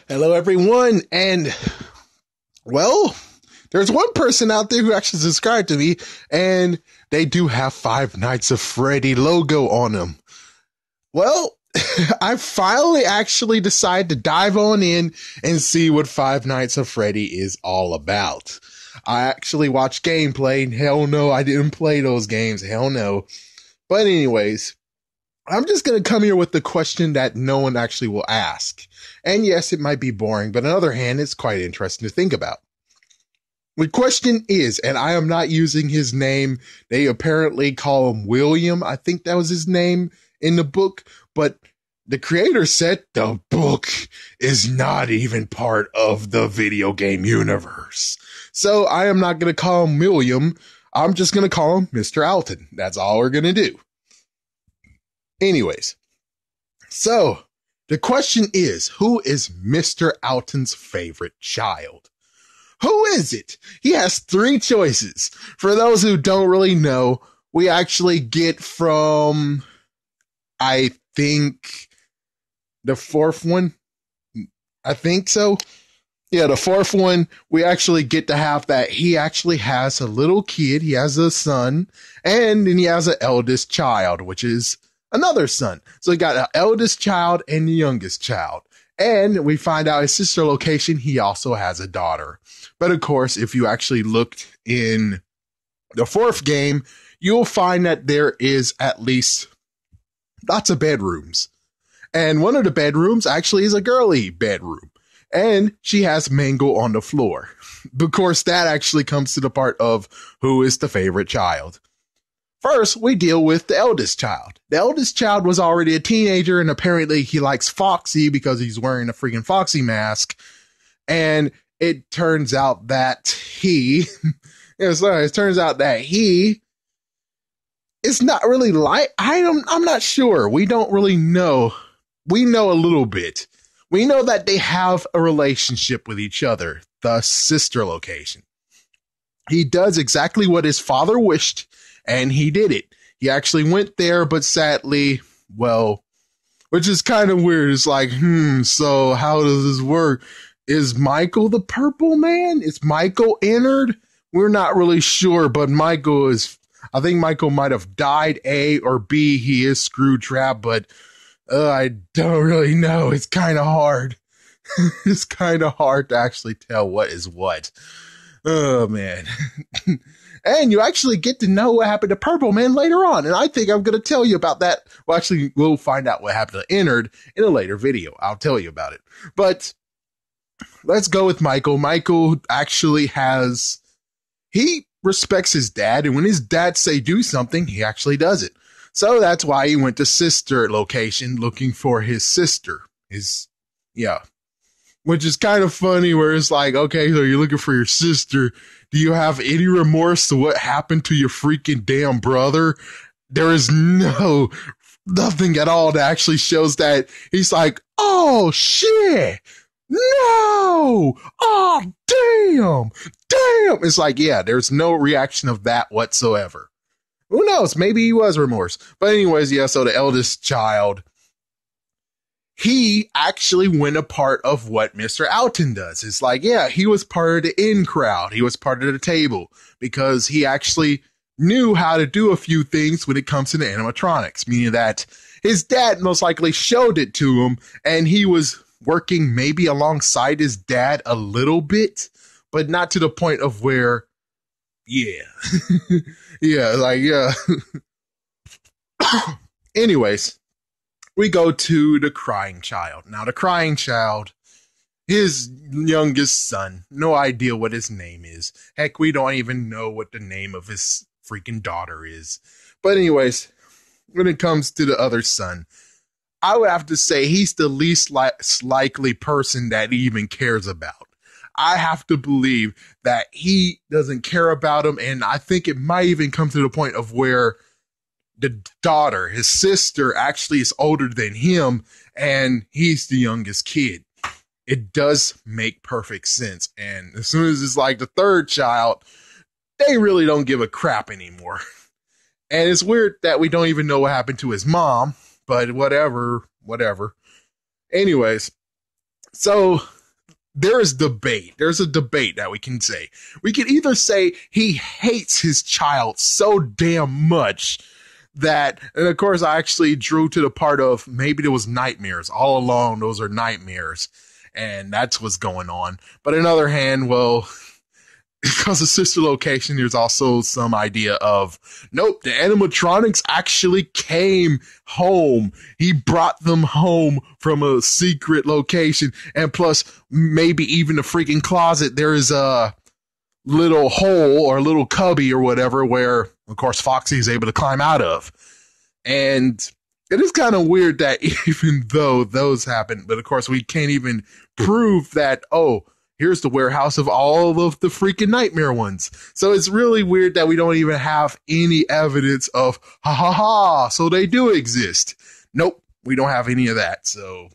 Hello, everyone, and, well, there's one person out there who actually subscribed to me, and they do have Five Nights at Freddy logo on them. Well, I finally actually decided to dive on in and see what Five Nights at Freddy is all about. I actually watched gameplay, and hell no, I didn't play those games, hell no. But anyways, I'm just going to come here with the question that no one actually will ask. And yes, it might be boring, but on the other hand, it's quite interesting to think about. The question is, and I am not using his name, they apparently call him William. I think that was his name in the book, but the creator said the book is not even part of the video game universe. So I am not going to call him William. I'm just going to call him Mr. Alton. That's all we're going to do. Anyways, so the question is, who is Mr. Alton's favorite child? Who is it? He has three choices. For those who don't really know, we actually get from, I think, the fourth one. I think so. Yeah, the fourth one, we actually get to have that he actually has a little kid. He has a son, and then he has an eldest child, which is another son. So he got an eldest child and the youngest child. And we find out his sister location, he also has a daughter. But of course, if you actually looked in the fourth game, you'll find that there is at least lots of bedrooms. And one of the bedrooms actually is a girly bedroom. And she has Mangle on the floor. Of course, that actually comes to the part of who is the favorite child. First, we deal with the eldest child. The eldest child was already a teenager, and apparently he likes Foxy because he's wearing a freaking Foxy mask. And it turns out that he is not really like, I'm not sure. We don't really know. We know a little bit. We know that they have a relationship with each other, the sister location. He does exactly what his father wished, and he did it. He actually went there, but sadly, well, which is kind of weird. It's like, so how does this work? Is Michael the purple man? Is Michael entered? We're not really sure, but I think Michael might have died, A, or B, he is screw-trapped, but I don't really know. It's kind of hard. It's kind of hard to actually tell what is what. Oh, man. And you actually get to know what happened to Purple Man later on. And I think I'm going to tell you about that. Well, actually, we'll find out what happened to Ennard in a later video. I'll tell you about it. But let's go with Michael. Michael actually he respects his dad. And when his dad say do something, he actually does it. So that's why he went to sister location looking for his sister. Which is kind of funny where it's like, okay, so you're looking for your sister. Do you have any remorse to what happened to your freaking damn brother? There is nothing at all that actually shows that he's like, oh shit, no, oh damn. It's like, yeah, there's no reaction of that whatsoever. Who knows? Maybe he was remorse. But anyways, yeah, so the eldest child, he actually went a part of what Mr. Alton does. It's like, yeah, he was part of the in crowd. He was part of the table because he actually knew how to do a few things when it comes to the animatronics, meaning that his dad most likely showed it to him and he was working maybe alongside his dad a little bit, but not to the point of where, yeah. Yeah. Anyways. We go to the crying child. Now, the crying child, his youngest son, no idea what his name is. Heck, we don't even know what the name of his freaking daughter is. But anyways, when it comes to the other son, I would have to say he's the least likely person that he even cares about. I have to believe that he doesn't care about him, and I think it might even come to the point of where the daughter, his sister, actually is older than him, and he's the youngest kid. It does make perfect sense. And as soon as it's like the third child, they really don't give a crap anymore. And it's weird that we don't even know what happened to his mom, but whatever. Anyways, so there is debate. There's a debate that we can say. We can either say he hates his child so damn much that, and of course I actually drew to the part of maybe there was nightmares all along. Those are nightmares, and that's what's going on. But on the other hand, well, because of sister location, there's also some idea of, nope, the animatronics actually came home. He brought them home from a secret location. And plus, maybe even the freaking closet, there is a little hole or a little cubby or whatever where, of course, Foxy is able to climb out of. And it is kind of weird that even though those happen, but of course, we can't even prove that, oh, here's the warehouse of all of the freaking nightmare ones. So it's really weird that we don't even have any evidence of, ha ha ha, so they do exist. Nope, we don't have any of that. So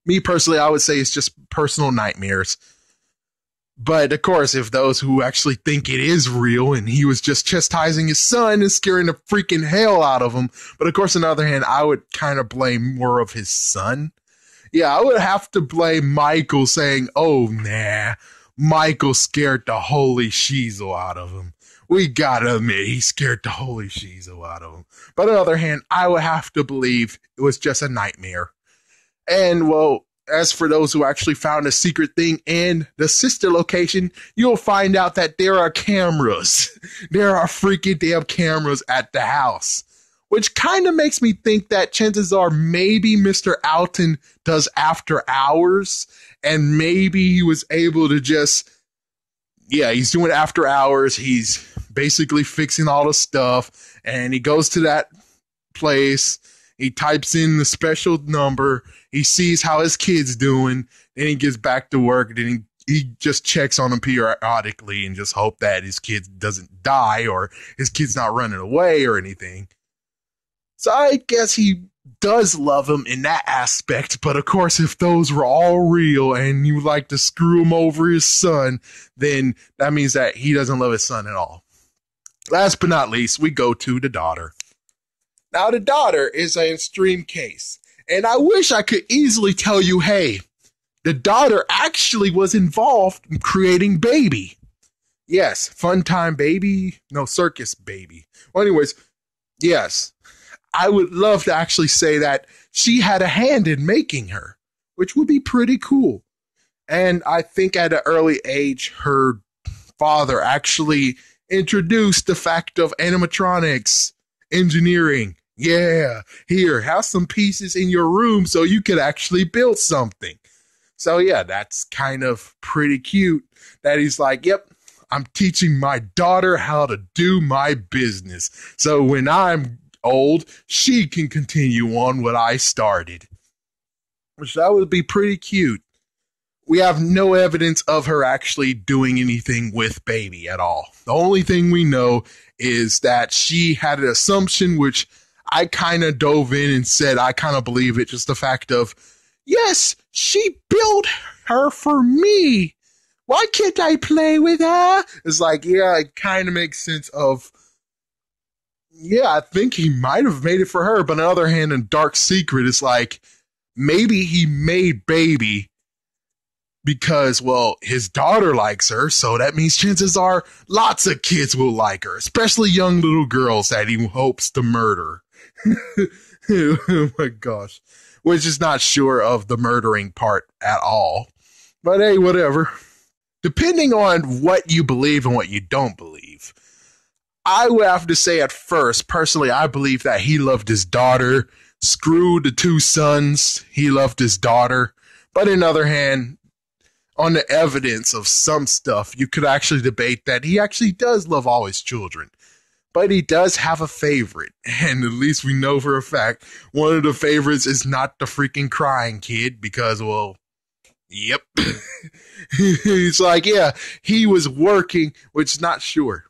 me personally, I would say it's just personal nightmares. But of course, if those who actually think it is real and he was just chastising his son and scaring the freaking hell out of him. But of course, on the other hand, I would kind of blame more of his son. Yeah, I would have to blame Michael saying, oh, nah, Michael scared the holy shizzle out of him. We gotta admit, he scared the holy shizzle out of him. But on the other hand, I would have to believe it was just a nightmare. And, well, as for those who actually found a secret thing in the sister location, you'll find out that there are cameras. There are freaking damn cameras at the house. Which kind of makes me think that chances are maybe Mr. Alton does after hours, and maybe he was able to just, yeah, he's doing after hours. He's basically fixing all the stuff, and he goes to that place. He types in the special number. He sees how his kid's doing. Then he gets back to work. Then he just checks on him periodically and just hope that his kid doesn't die or his kid's not running away or anything. So I guess he does love him in that aspect. But of course, if those were all real and you like to screw him over his son, then that means that he doesn't love his son at all. Last but not least, we go to the daughter. Now, the daughter is an extreme case. And I wish I could easily tell you, hey, the daughter actually was involved in creating Baby. Yes, Funtime Baby. No, Circus Baby. Well, anyways, yes. I would love to actually say that she had a hand in making her, which would be pretty cool. And I think at an early age, her father actually introduced the fact of animatronics, engineering. Yeah, here, have some pieces in your room so you could actually build something. So yeah, that's kind of pretty cute that he's like, yep, I'm teaching my daughter how to do my business. So when I'm old, she can continue on what I started. Which that would be pretty cute. We have no evidence of her actually doing anything with Baby at all. The only thing we know is that she had an assumption, which I kind of dove in and said I kind of believe it. Just the fact of, yes, she built her for me. Why can't I play with her? It's like, yeah, it kind of makes sense of, yeah, I think he might have made it for her. But on the other hand, in Dark Secret, it's like, maybe he made Baby because, well, his daughter likes her. So that means chances are lots of kids will like her, especially young little girls that he hopes to murder. Oh my gosh. We're just not sure of the murdering part at all. But hey, whatever. Depending on what you believe and what you don't believe, I would have to say at first, personally, I believe that he loved his daughter. Screw the two sons. He loved his daughter. But on the other hand, on the evidence of some stuff, you could actually debate that he actually does love all his children. But he does have a favorite. And at least we know for a fact, one of the favorites is not the freaking crying kid because, well, yep. He's like, yeah, he was working, which is not sure.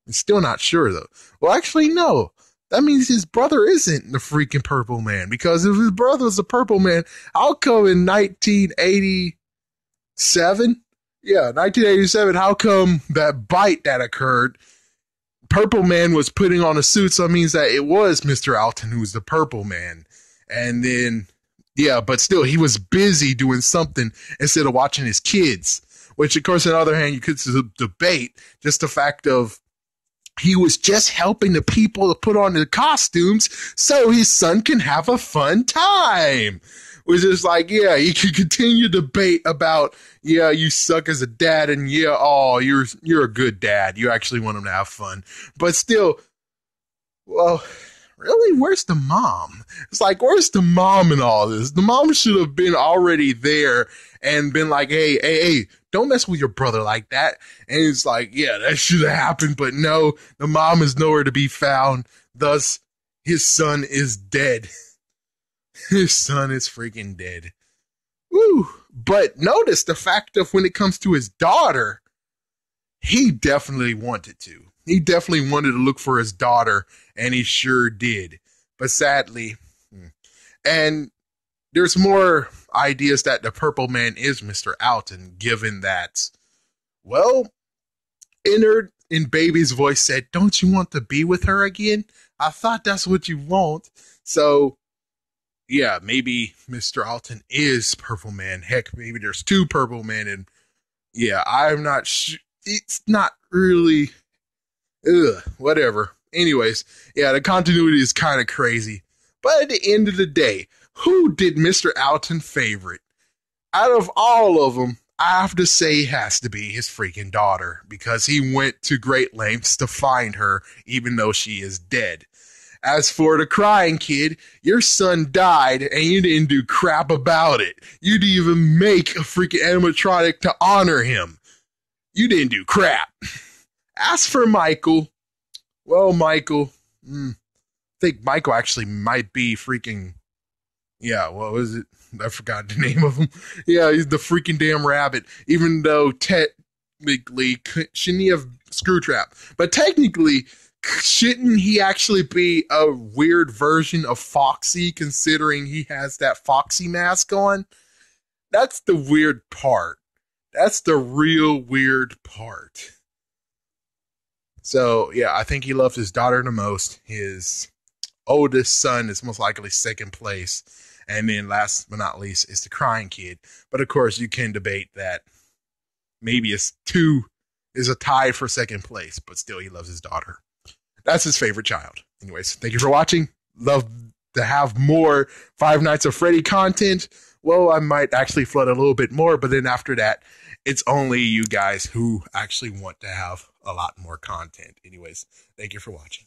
It's still not sure, though. Well, actually, no. That means his brother isn't the freaking Purple Man. Because if his brother was the Purple Man, how come in 1987? Yeah, 1987, how come that bite that occurred, Purple Man was putting on a suit, so it means that it was Mr. Alton who was the Purple Man. And then Yeah, but still, he was busy doing something instead of watching his kids. Which, of course, on the other hand, you could debate just the fact of he was just helping the people to put on the costumes so his son can have a fun time. Which is like, yeah, you can continue to debate about, yeah, you suck as a dad, and yeah, oh, you're a good dad. You actually want him to have fun. But still, well, really, where's the mom? It's like, where's the mom in all this? The mom should have been already there and been like, hey, don't mess with your brother like that. And it's like, yeah, that should have happened. But no, the mom is nowhere to be found. Thus, his son is dead. His son is freaking dead. Woo. But notice the fact of when it comes to his daughter, he definitely wanted to. He definitely wanted to look for his daughter, and he sure did. But sadly, and there's more ideas that the Purple Man is Mr. Alton, given that, well, in Baby's voice said, don't you want to be with her again? I thought that's what you want. So, yeah, maybe Mr. Alton is Purple Man. Heck, maybe there's two Purple Men, and yeah, I'm not sure. It's not really... whatever. Anyways, yeah, the continuity is kind of crazy. But at the end of the day, who did Mr. Alton favorite? Out of all of them, I have to say it has to be his freaking daughter, because he went to great lengths to find her, even though she is dead. As for the crying kid, your son died and you didn't do crap about it. You didn't even make a freaking animatronic to honor him. You didn't do crap. As for Michael, well, Michael, I think Michael actually might be freaking, yeah, what was it? I forgot the name of him. Yeah, he's the freaking damn rabbit, even though technically, shouldn't he have Screwtrap? But technically, shouldn't he actually be a weird version of Foxy, considering he has that Foxy mask on? That's the weird part. That's the real weird part. So, yeah, I think he loved his daughter the most. His oldest son is most likely second place. And then last but not least is the crying kid. But, of course, you can debate that maybe it's two is a tie for second place. But still, he loves his daughter. That's his favorite child. Anyways, thank you for watching. Love to have more Five Nights at Freddy content. Well, I might actually flood a little bit more. But then after that, it's only you guys who actually want to have a lot more content. Anyways, thank you for watching.